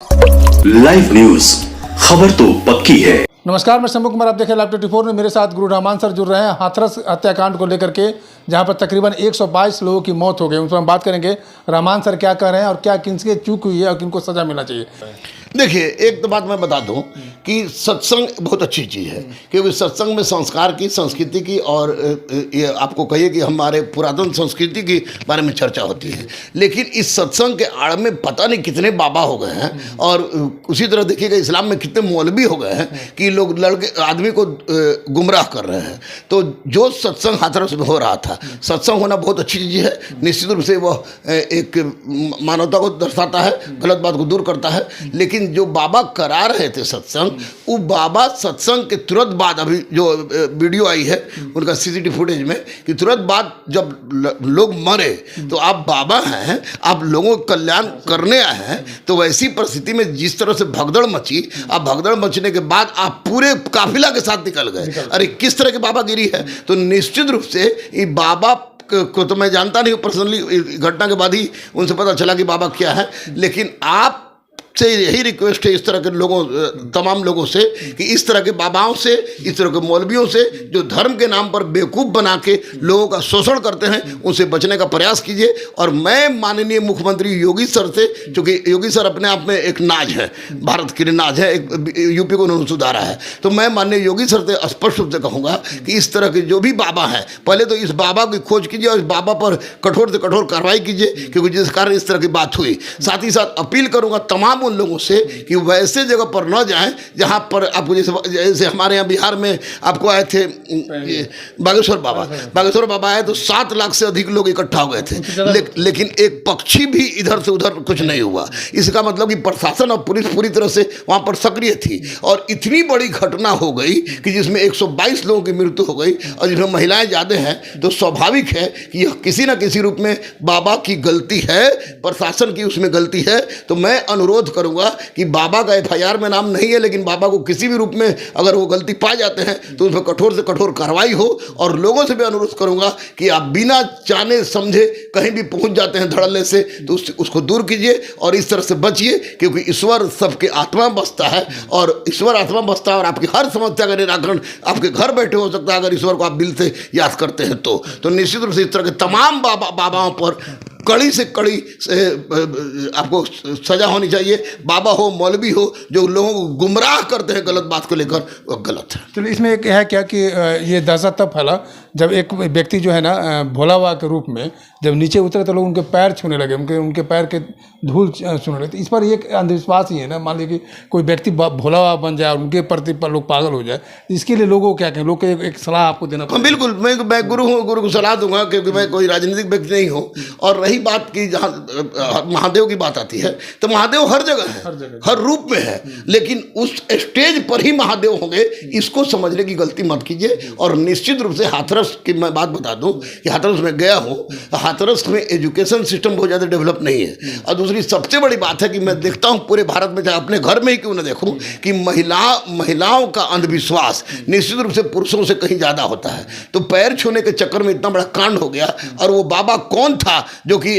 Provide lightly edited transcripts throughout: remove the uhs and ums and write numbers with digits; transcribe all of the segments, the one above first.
Live news, खबर तो पक्की है। नमस्कार, मैं शंभू कुमार, आप देखें लाइव 24 में। मेरे साथ गुरु रहमान सर जुड़ रहे हैं हाथरस हत्याकांड को लेकर के, जहां पर तकरीबन 122 लोगों की मौत हो गई। उन पर हम बात करेंगे। रहमान सर क्या कह रहे हैं और क्या किनसे चूक हुई है और किनको सजा मिलना चाहिए। देखिए, एक तो बात मैं बता दूं कि सत्संग बहुत अच्छी चीज़ है, क्योंकि सत्संग में संस्कार की, संस्कृति की और ये आपको कहिए कि हमारे पुरातन संस्कृति के बारे में चर्चा होती है। लेकिन इस सत्संग के आड़ में पता नहीं कितने बाबा हो गए हैं, और उसी तरह देखिएगा इस्लाम में कितने मौलवी हो गए हैं कि लोग लड़के आदमी को गुमराह कर रहे हैं। तो जो सत्संग हाथरस में हो रहा था, सत्संग होना बहुत अच्छी चीज़ है। निश्चित रूप से वह एक मानवता को दर्शाता है, गलत बात को दूर करता है। लेकिन जो बाबा करा रहे थे सत्संग, वो बाबा सत्संग के तुरंत बाद, अभी जो वीडियो आई है उनका सीसीटीवी फुटेज में, कि तुरंत बाद जब लोग मरे तो आप बाबा हैं, आप लोगों का कल्याण करने आए हैं, तो वैसी परिस्थिति में जिस तरह से भगदड़ मची, आप भगदड़ मचने के बाद आप पूरे काफिला के साथ निकल गए। अरे किस तरह की बाबागिरी है। तो निश्चित रूप से ये बाबा को तो मैं जानता नहीं हूँ पर्सनली, घटना के बाद ही उनसे पता चला कि बाबा क्या है। लेकिन आप से यही रिक्वेस्ट है इस तरह के लोगों, तमाम लोगों से, कि इस तरह के बाबाओं से, इस तरह के मौलवियों से जो धर्म के नाम पर बेवकूफ़ बना के लोगों का शोषण करते हैं, उनसे बचने का प्रयास कीजिए। और मैं माननीय मुख्यमंत्री योगी सर से, क्योंकि योगी सर अपने आप में एक नाज है, भारत की नाज है, एक यूपी को उन्होंने सुधारा है, तो मैं माननीय योगी सर से स्पष्ट रूप से कहूँगा कि इस तरह के जो भी बाबा हैं, पहले तो इस बाबा की खोज कीजिए और इस बाबा पर कठोर से कठोर कार्रवाई कीजिए, क्योंकि जिस कारण इस तरह की बात हुई। साथ ही साथ अपील करूँगा तमाम उन लोगों से कि वैसे जगह पर न जाएं जहां पर आपको, जैसे हमारे यहाँ बिहार में आपको आए थे बागेश्वर बाबा आए तो 7 लाख से अधिक लोग इकट्ठा हो गए थे। लेकिन एक पक्षी भी इधर से उधर कुछ नहीं हुआ। इसका मतलब कि प्रशासन और पुलिस पूरी तरह से वहां पर सक्रिय थी, और इतनी बड़ी घटना हो गई कि जिसमें 122 लोगों की मृत्यु हो गई, और जिसमें महिलाएं ज़्यादा हैं, तो स्वाभाविक है कि यह किसी न किसी रूप में बाबा की गलती है, प्रशासन की उसमें गलती है। तो मैं अनुरोध करूंगा कि बाबा का FIR में नाम नहीं है, लेकिन बाबा को किसी भी रूप में अगर वो गलती पाए जाते हैं तो उस पर कठोर से कठोर कार्रवाई हो। और लोगों से भी अनुरोध करूंगा कि आप बिना जाने समझे कहीं भी पहुंच जाते हैं धड़ल्ले से, तो उसको दूर कीजिए और इस तरह से बचिए, क्योंकि ईश्वर सबके आत्मा बसता है, और ईश्वर आत्मा बसता है, और आपकी हर समस्या का निराकरण आपके घर बैठे हो सकता है अगर ईश्वर को आप दिल से याद करते हैं तो निश्चित रूप से इस तरह के तमाम बाबाओं पर कड़ी से कड़ी से आपको सजा होनी चाहिए। बाबा हो, मौलवी हो, जो लोगों को गुमराह करते हैं गलत बात को लेकर, वो गलत है। चलिए, इसमें एक है क्या कि ये दहशत तब फैला जब एक व्यक्ति जो है ना भोला बाबा के रूप में जब नीचे उतरे तो लोग उनके पैर छूने लगे, उनके पैर के धूल छूने लगे। तो इस पर एक अंधविश्वास ही है ना। मान लीजिए कि कोई व्यक्ति भोला बाबा बन जाए और उनके प्रति पर लोग पागल हो जाए, इसके लिए लोगों को क्या कहें, लोग को एक सलाह आपको देना पड़ेगा। बिल्कुल, मैं गुरु हूँ, गुरु को सलाह दूंगा, क्योंकि मैं कोई राजनीतिक व्यक्ति नहीं हूँ। और रही बात की जहाँ महादेव की बात आती है, तो महादेव हर जगह है, हर रूप में है, लेकिन उस स्टेज पर ही महादेव होंगे, इसको समझने की गलती मत कीजिए। और निश्चित रूप से हाथरस की मैं बात बता दूं कि हाथरस में गया हूं, हाथरस में एजुकेशन सिस्टम बहुत ज़्यादा डेवलप नहीं है। और दूसरी सबसे बड़ी बात है कि मैं देखता हूं पूरे भारत में, चाहे अपने घर में ही क्यों ना देखूं, कि महिलाओं का अंधविश्वास निश्चित रूप से पुरुषों से कहीं ज़्यादा होता है। तो पैर छूने के चक्कर में इतना बड़ा कांड हो गया। और वो बाबा कौन था जो कि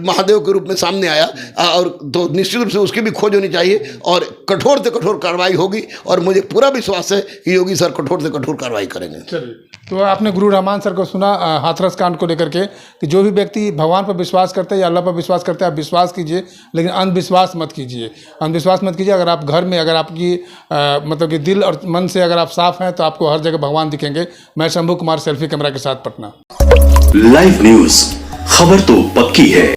महादेव के रूप में सामने आया, और तो निश्चित रूप से उसकी भी खोज होनी चाहिए और कठोर से कठोर कार्रवाई होगी। और मुझे पूरा विश्वास है कि योगी सर कठोर से कठोर कार्रवाई करेंगे। चलिए, तो आपने गुरु रहमान सर को सुना हाथरस कांड को लेकर के, कि जो भी व्यक्ति भगवान पर विश्वास करते हैं या अल्लाह पर विश्वास करते हैं, आप विश्वास कीजिए, लेकिन अंधविश्वास मत कीजिए। अंधविश्वास मत कीजिए। अगर आप घर में, अगर आपकी मतलब कि दिल और मन से अगर आप साफ हैं, तो आपको हर जगह भगवान दिखेंगे। मैं शंभू कुमार, सेल्फी कैमरा के साथ, पटना। लाइव न्यूज, खबर तो पक्की है।